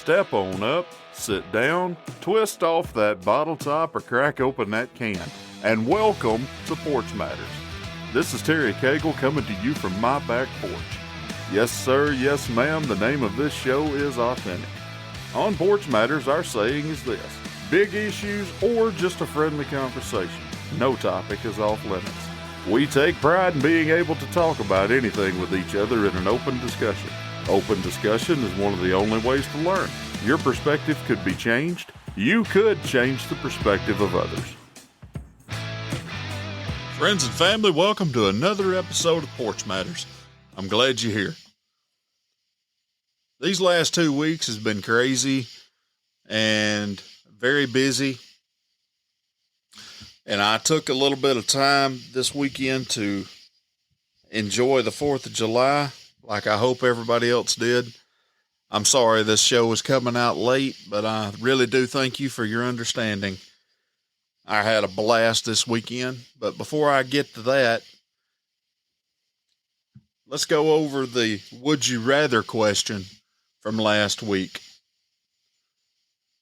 Step on up, sit down, twist off that bottle top or crack open that can, and welcome to Porch Matters. This is Terry Cagle coming to you from my back porch. Yes sir, yes ma'am, the name of this show is authentic. On Porch Matters, our saying is this: big issues or just a friendly conversation. No topic is off limits. We take pride in being able to talk about anything with each other in an open discussion. Open discussion is one of the only ways to learn. Your perspective could be changed. You could change the perspective of others. Friends and family, welcome to another episode of Porch Matters. I'm glad you're here. These last 2 weeks has been crazy and very busy. And I took a little bit of time this weekend to enjoy the 4th of July, like I hope everybody else did. I'm sorry this show is coming out late, but I really do thank you for your understanding. I had a blast this weekend, but before I get to that, let's go over the would you rather question from last week.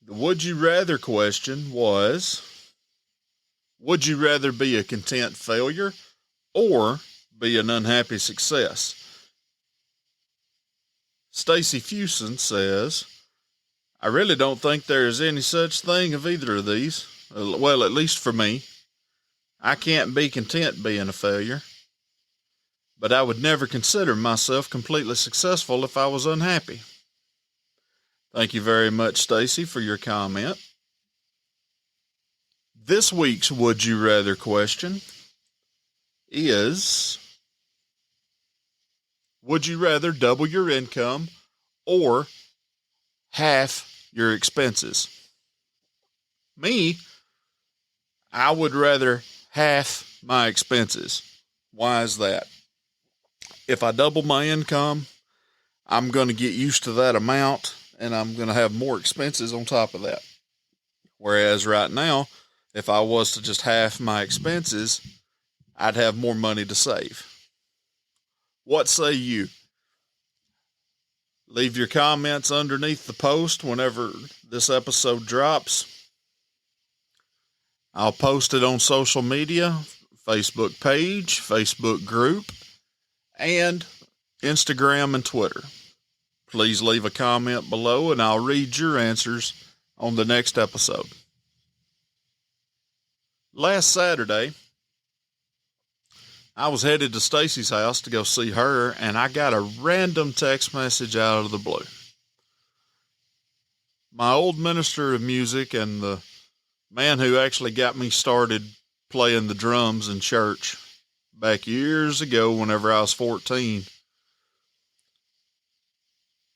The would you rather question was, would you rather be a content failure or be an unhappy success? Stacy Fuson says, I really don't think there is any such thing of either of these. Well, at least for me. I can't be content being a failure, but I would never consider myself completely successful if I was unhappy. Thank you very much, Stacy, for your comment. This week's would you rather question is, would you rather double your income or half your expenses? Me, I would rather half my expenses. Why is that? If I double my income, I'm going to get used to that amount and I'm going to have more expenses on top of that. Whereas right now, if I was to just half my expenses, I'd have more money to save. What say you? Leave your comments underneath the post whenever this episode drops. I'll post it on social media, Facebook page, Facebook group, and Instagram and Twitter. Please leave a comment below and I'll read your answers on the next episode. Last Saturday, I was headed to Stacy's house to go see her, and I got a random text message out of the blue. My old minister of music and the man who actually got me started playing the drums in church back years ago whenever I was 14,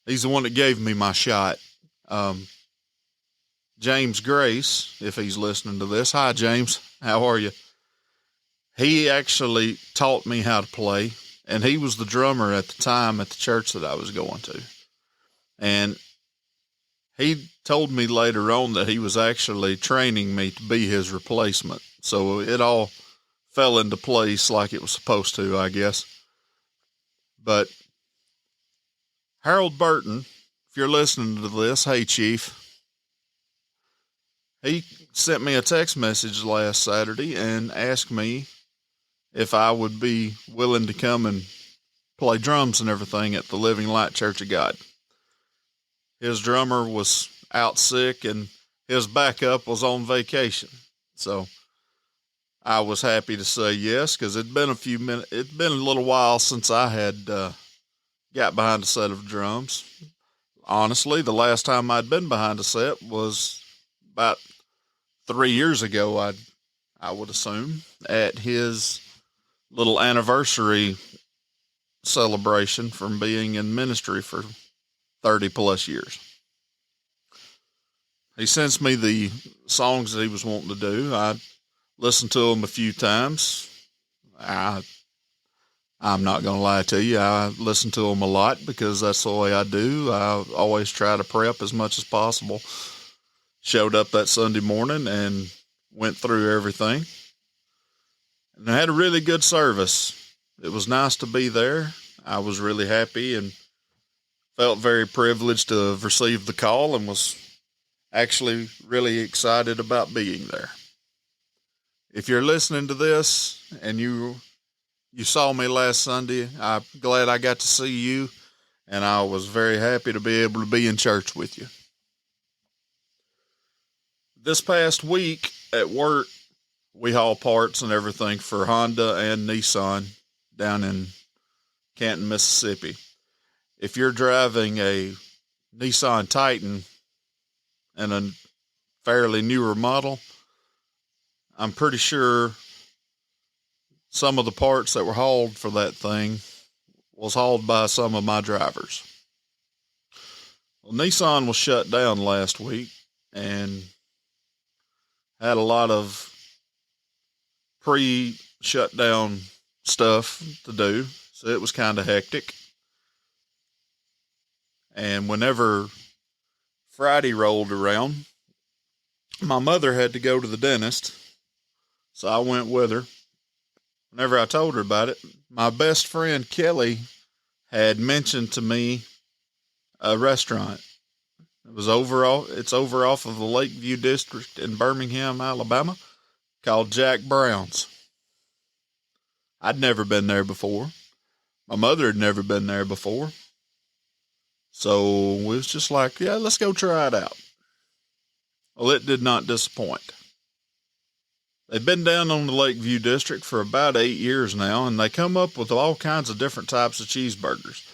he's the one that gave me my shot. James Grace, if he's listening to this. Hi, James. How are you? He actually taught me how to play, and he was the drummer at the time at the church that I was going to. And he told me later on that he was actually training me to be his replacement. So it all fell into place like it was supposed to, I guess. But Harold Burton, if you're listening to this, hey, Chief. He sent me a text message last Saturday and asked me if I would be willing to come and play drums and everything at the Living Light Church of God. His drummer was out sick and his backup was on vacation. So I was happy to say yes, because it'd been a little while since I had got behind a set of drums. Honestly, the last time I'd been behind a set was about 3 years ago, I would assume, at his little anniversary celebration from being in ministry for 30 plus years. He sends me the songs that he was wanting to do. I listened to them a few times. I'm not going to lie to you. I listen to them a lot because that's the way I do. I always try to prep as much as possible. Showed up that Sunday morning and went through everything. And I had a really good service. It was nice to be there. I was really happy and felt very privileged to have received the call and was actually really excited about being there. If you're listening to this and you saw me last Sunday, I'm glad I got to see you, and I was very happy to be able to be in church with you. This past week at work, we haul parts and everything for Honda and Nissan down in Canton, Mississippi. If you're driving a Nissan Titan and a fairly newer model, I'm pretty sure some of the parts that were hauled for that thing was hauled by some of my drivers. Well, Nissan was shut down last week and had a lot of pre-shutdown stuff to do, so it was kind of hectic. And whenever Friday rolled around, my mother had to go to the dentist, so I went with her. Whenever I told her about it, my best friend Kelly had mentioned to me a restaurant. It's over off of the Lakeview District in Birmingham, Alabama, called Jack Brown's. I'd never been there before. My mother had never been there before. So we was just like, yeah, let's go try it out. Well, it did not disappoint. They've been down on the Lakeview District for about 8 years now, and they come up with all kinds of different types of cheeseburgers.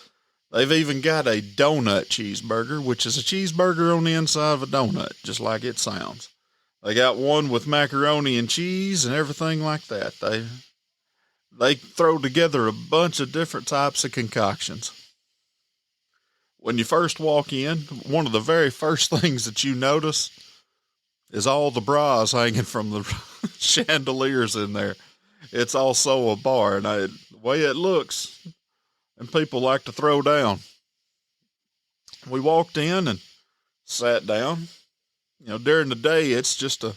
They've even got a donut cheeseburger, which is a cheeseburger on the inside of a donut, just like it sounds. They got one with macaroni and cheese and everything like that. They throw together a bunch of different types of concoctions. When you first walk in, one of the very first things that you notice is all the bras hanging from the chandeliers in there. It's also a bar, and the way it looks, and people like to throw down. We walked in and sat down. During the day, it's just a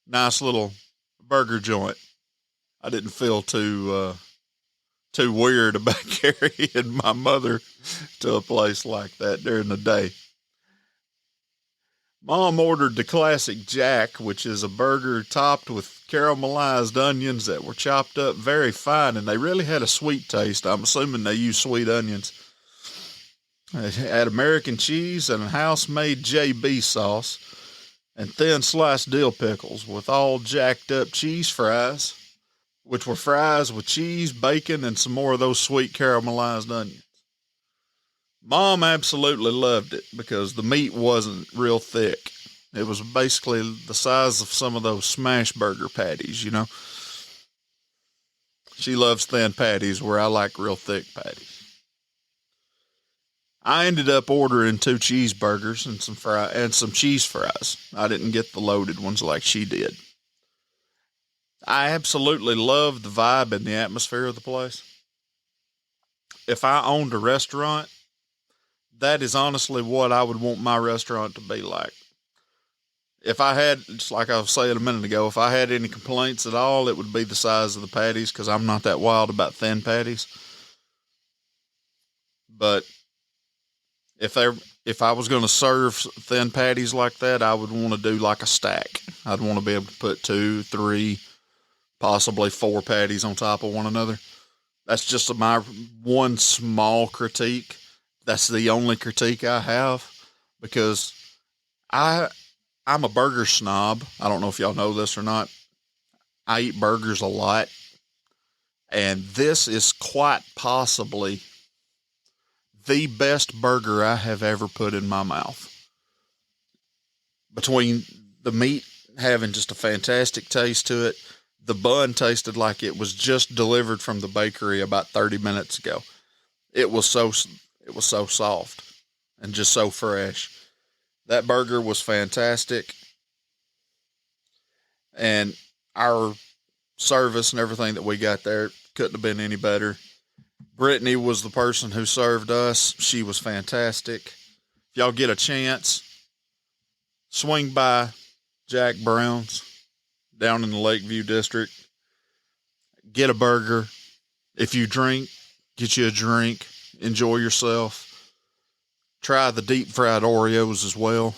nice little burger joint. I didn't feel too weird about carrying my mother to a place like that during the day. Mom ordered the classic Jack, which is a burger topped with caramelized onions that were chopped up very fine, and they really had a sweet taste. I'm assuming they use sweet onions. It had American cheese and a house-made JB sauce and thin sliced dill pickles with all jacked up cheese fries, which were fries with cheese, bacon, and some more of those sweet caramelized onions. Mom absolutely loved it because the meat wasn't real thick. It was basically the size of some of those smash burger patties, She loves thin patties where I like real thick patties. I ended up ordering 2 cheeseburgers and some cheese fries. I didn't get the loaded ones like she did. I absolutely love the vibe and the atmosphere of the place. If I owned a restaurant, that is honestly what I would want my restaurant to be like. If I had, just like I was saying a minute ago, if I had any complaints at all, it would be the size of the patties, because I'm not that wild about thin patties. But if I was going to serve thin patties like that, I would want to do like a stack. I'd want to be able to put 2, 3, possibly 4 patties on top of one another. That's just my one small critique. That's the only critique I have, because I'm a burger snob. I don't know if y'all know this or not. I eat burgers a lot, and this is quite possibly the best burger I have ever put in my mouth. Between the meat having just a fantastic taste to it, the bun tasted like it was just delivered from the bakery about 30 minutes ago. It was so soft and just so fresh. That burger was fantastic. And our service and everything that we got there couldn't have been any better. Brittany was the person who served us. She was fantastic. If y'all get a chance, swing by Jack Brown's down in the Lakeview District. Get a burger. If you drink, get you a drink. Enjoy yourself. try the deep fried Oreos as well.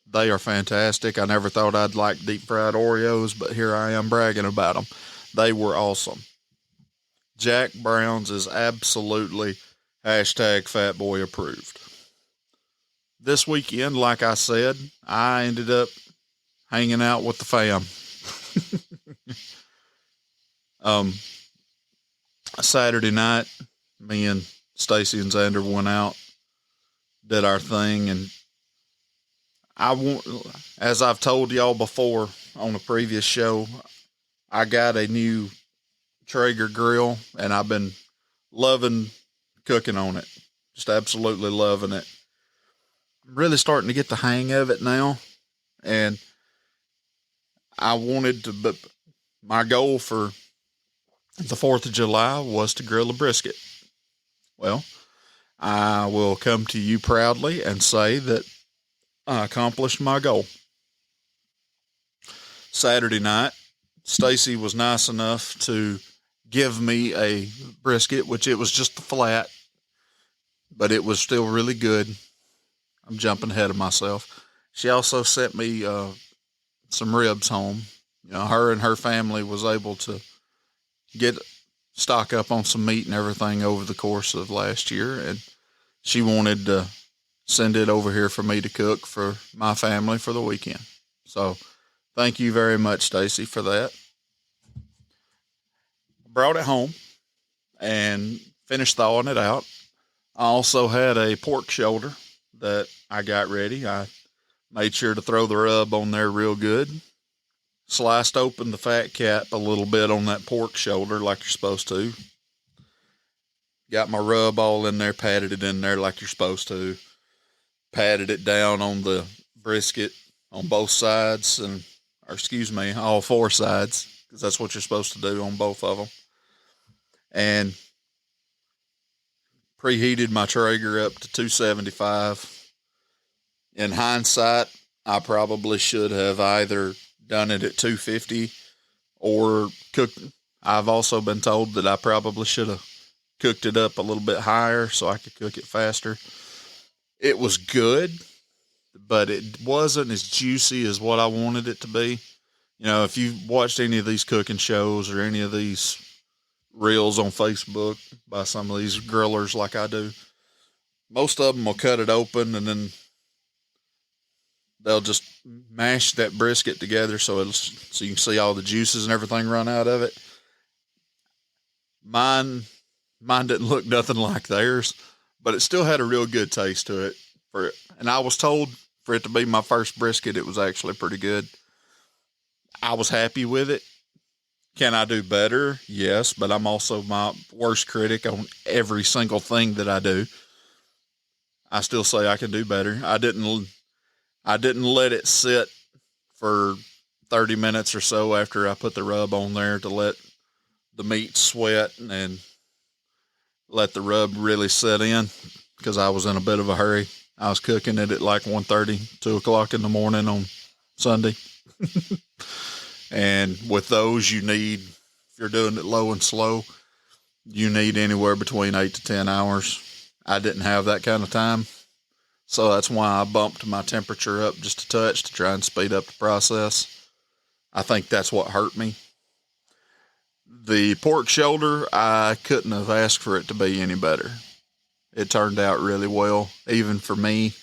They are fantastic. I never thought I'd like deep fried Oreos, but here I am bragging about them. They were awesome. Jack Brown's is absolutely #fatboy approved. This weekend, like I said, I ended up hanging out with the fam. Saturday night, me and Stacy and Xander went out, did our thing, and as I've told y'all before on a previous show, I got a new Traeger grill, and I've been loving cooking on it. Just absolutely loving it. I'm really starting to get the hang of it now, and but my goal for the 4th of July was to grill a brisket. Well, I will come to you proudly and say that I accomplished my goal. Saturday night, Stacy was nice enough to give me a brisket, which it was just the flat, but it was still really good. I'm jumping ahead of myself. She also sent me some ribs home. Her and her family was able to stock up on some meat and everything over the course of last year, and she wanted to send it over here for me to cook for my family for the weekend. So thank you very much, Stacy, for that. Brought it home and finished thawing it out. I also had a pork shoulder that I got ready. I made sure to throw the rub on there real good. Sliced open the fat cap a little bit on that pork shoulder like you're supposed to. Got my rub all in there, patted it in there like you're supposed to. Patted it down on the brisket on both sides, all 4 sides, because that's what you're supposed to do on both of them. And preheated my Traeger up to 275. In hindsight, I probably should have either done it at 250 or cooked. I've also been told that I probably should have cooked it up a little bit higher so I could cook it faster. It was good, but it wasn't as juicy as what I wanted it to be. If you've watched any of these cooking shows or any of these reels on Facebook by some of these grillers like I do, most of them will cut it open and then they'll just mash that brisket together so you can see all the juices and everything run out of it. Mine didn't look nothing like theirs, but it still had a real good taste to it. And I was told for it to be my first brisket, it was actually pretty good. I was happy with it. Can I do better? Yes, but I'm also my worst critic on every single thing that I do. I still say I can do better. I didn't let it sit for 30 minutes or so after I put the rub on there to let the meat sweat and let the rub really set in, because I was in a bit of a hurry. I was cooking it at like 1:30, 2 o'clock in the morning on Sunday. And with those, if you're doing it low and slow, you need anywhere between 8 to 10 hours. I didn't have that kind of time. So that's why I bumped my temperature up just a touch to try and speed up the process. I think that's what hurt me. The pork shoulder, I couldn't have asked for it to be any better. It turned out really well, even for me.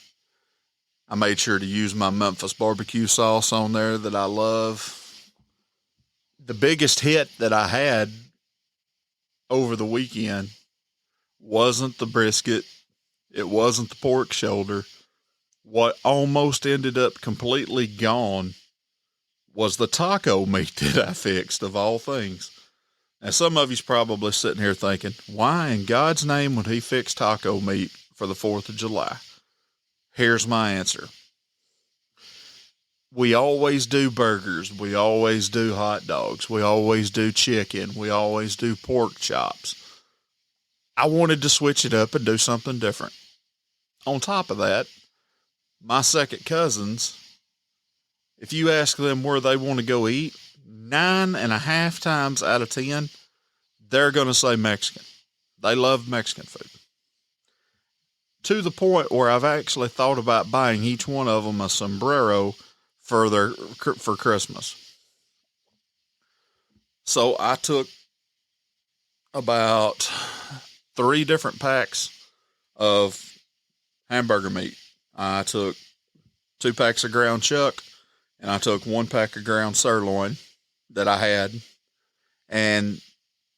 I made sure to use my Memphis barbecue sauce on there that I love. The biggest hit that I had over the weekend wasn't the brisket. It wasn't the pork shoulder. What almost ended up completely gone was the taco meat that I fixed, of all things. Now, some of you's probably sitting here thinking, why in God's name would he fix taco meat for the 4th of July? Here's my answer. We always do burgers. We always do hot dogs. We always do chicken. We always do pork chops. I wanted to switch it up and do something different. On top of that, my second cousins, if you ask them where they want to go eat, 9.5 times out of 10, they're going to say Mexican. They love Mexican food. to the point where I've actually thought about buying each one of them a sombrero for Christmas. So I took about 3 different packs of hamburger meat. I took 2 packs of ground chuck, and I took 1 pack of ground sirloin that I had, and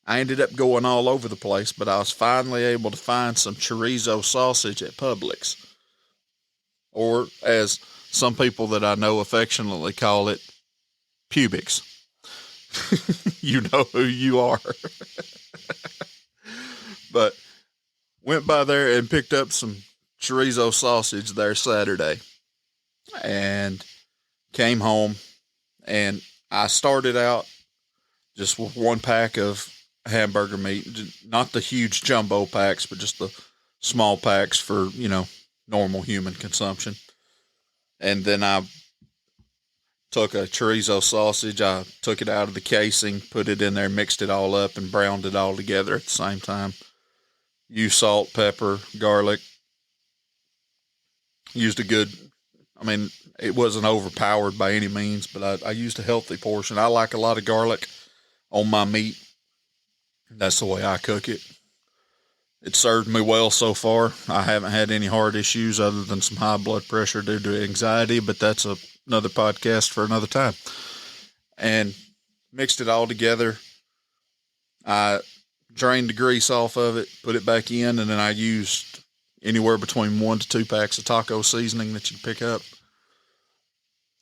I ended up going all over the place, but I was finally able to find some chorizo sausage at Publix, or as some people that I know affectionately call it, Publix. You know who you are. But went by there and picked up some chorizo sausage there Saturday, and came home, and I started out just with 1 pack of hamburger meat, not the huge jumbo packs, but just the small packs for, normal human consumption. And then I took a chorizo sausage, I took it out of the casing, put it in there, mixed it all up, and browned it all together at the same time. Used salt, pepper, garlic. Used it wasn't overpowered by any means, but I used a healthy portion. I like a lot of garlic on my meat. That's the way I cook it. It served me well so far. I haven't had any heart issues other than some high blood pressure due to anxiety, but that's another podcast for another time. And mixed it all together. I drained the grease off of it, put it back in, and then I used anywhere between 1 to 2 packs of taco seasoning that you can pick up.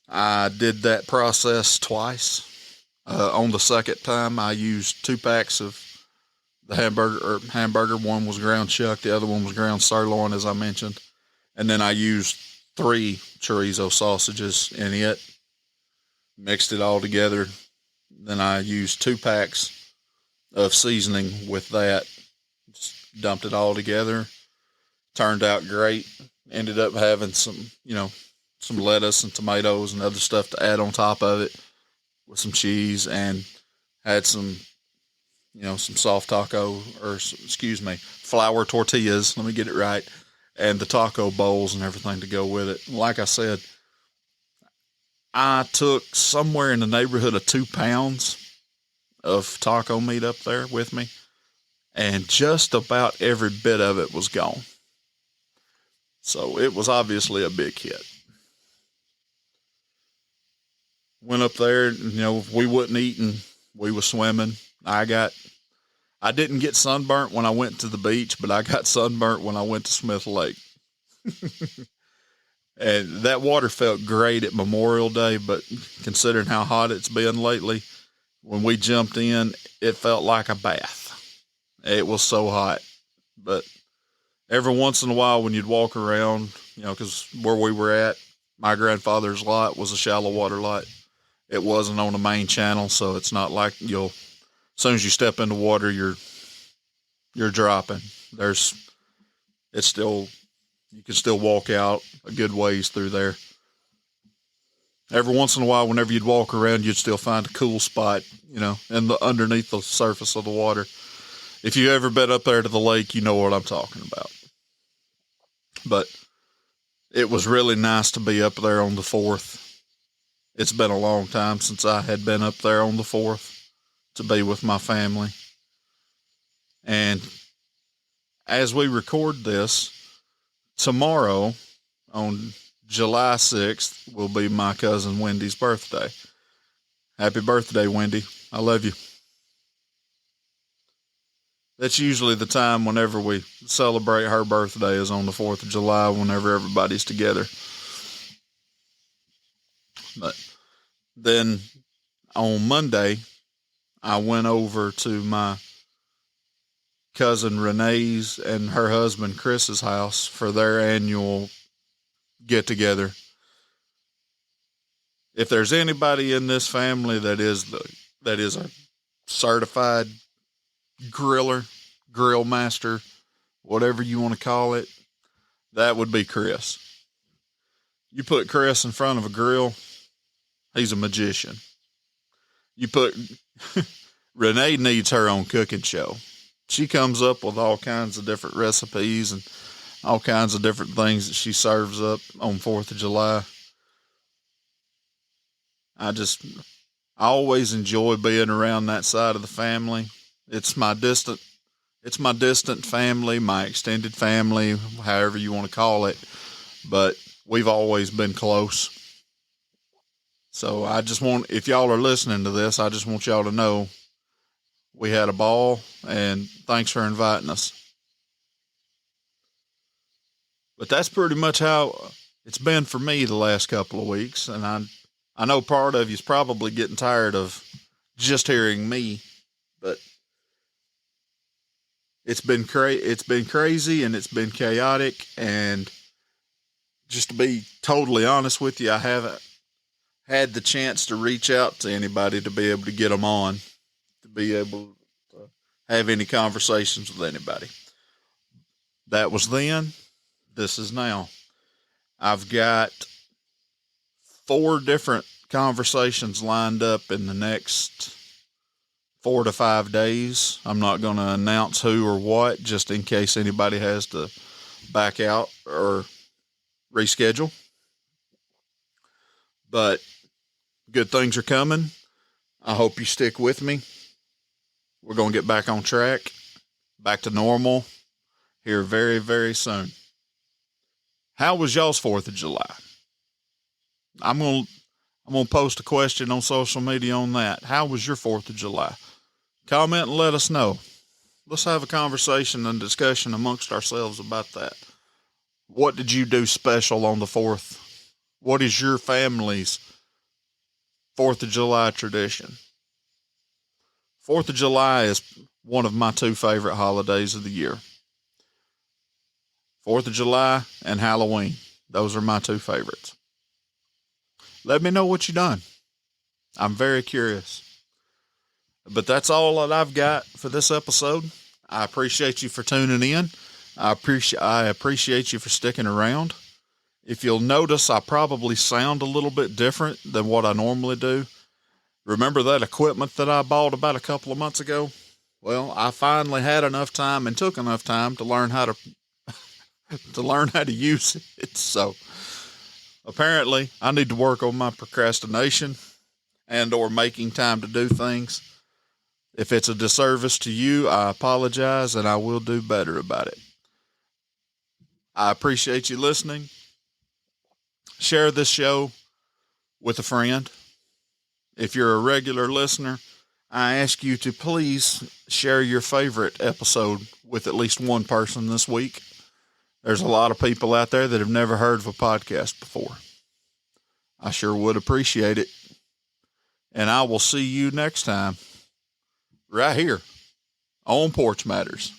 I did that process twice. On the second time, I used 2 packs of the hamburger. 1 was ground chuck, the other one was ground sirloin, as I mentioned. And then I used 3 chorizo sausages in it, mixed it all together. Then I used 2 packs of seasoning with that, just dumped it all together. Turned out great. Ended up having some lettuce and tomatoes and other stuff to add on top of it with some cheese, and had some soft flour tortillas. Let me get it right. And the taco bowls and everything to go with it. Like I said, I took somewhere in the neighborhood of 2 pounds of taco meat up there with me, and just about every bit of it was gone. So it was obviously a big hit. Went up there, we wasn't eating, we was swimming. I didn't get sunburnt when I went to the beach, but I got sunburnt when I went to Smith Lake. And that water felt great at Memorial Day, but considering how hot it's been lately, when we jumped in, it felt like a bath. It was so hot. But every once in a while when you'd walk around, because where we were at, my grandfather's lot was a shallow water lot. It wasn't on the main channel, so it's not like as soon as you step into water, you're dropping. You can still walk out a good ways through there. Every once in a while, whenever you'd walk around, you'd still find a cool spot, underneath the surface of the water. If you ever been up there to the lake, you know what I'm talking about. But it was really nice to be up there on the 4th. It's been a long time since I had been up there on the 4th to be with my family. And as we record this, tomorrow on July 6th will be my cousin Wendy's birthday. Happy birthday, Wendy. I love you. That's usually the time whenever we celebrate her birthday, is on the 4th of July, whenever everybody's together. But then on Monday, I went over to my cousin Renee's and her husband Chris's house for their annual get-together. If there's anybody in this family that is a certified grill master, whatever you want to call it, that would be Chris. You put Chris in front of a grill, he's a magician. You put Renee needs her own cooking show. She comes up with all kinds of different recipes, and all kinds of different things that she serves up on 4th of July. I always enjoy being around that side of the family. It's my distant family, my extended family, however you want to call it, but we've always been close. So if y'all are listening to this, I just want y'all to know we had a ball, and thanks for inviting us. But that's pretty much how it's been for me the last couple of weeks, and I know part of you's probably getting tired of just hearing me, but it's been crazy and it's been chaotic, and just to be totally honest with you, I haven't had the chance to reach out to anybody to be able to get them on, to be able to have any conversations with anybody. That was then. This is now. I've got 4 different conversations lined up in the next 4 to 5 days. I'm not going to announce who or what, just in case anybody has to back out or reschedule. But good things are coming. I hope you stick with me. We're going to get back on track, back to normal here very, very soon. How was y'all's 4th of July? I'm going to post a question on social media on that. How was your 4th of July? Comment and let us know. Let's have a conversation and discussion amongst ourselves about that. What did you do special on the 4th? What is your family's 4th of July tradition? 4th of July is one of my 2 favorite holidays of the year. 4th of July and Halloween. Those are my 2 favorites. Let me know what you done. I'm very curious. But that's all that I've got for this episode. I appreciate you for tuning in. I appreciate you for sticking around. If you'll notice, I probably sound a little bit different than what I normally do. Remember that equipment that I bought about a couple of months ago? Well, I finally had enough time and took enough time to learn how to use it. So apparently I need to work on my procrastination and or making time to do things. If it's a disservice to you, I apologize, and I will do better about it. I appreciate you listening. Share this show with a friend. If you're a regular listener, I ask you to please share your favorite episode with at least one person this week. There's a lot of people out there that have never heard of a podcast before. I sure would appreciate it. And I will see you next time, right here on Porch Matters.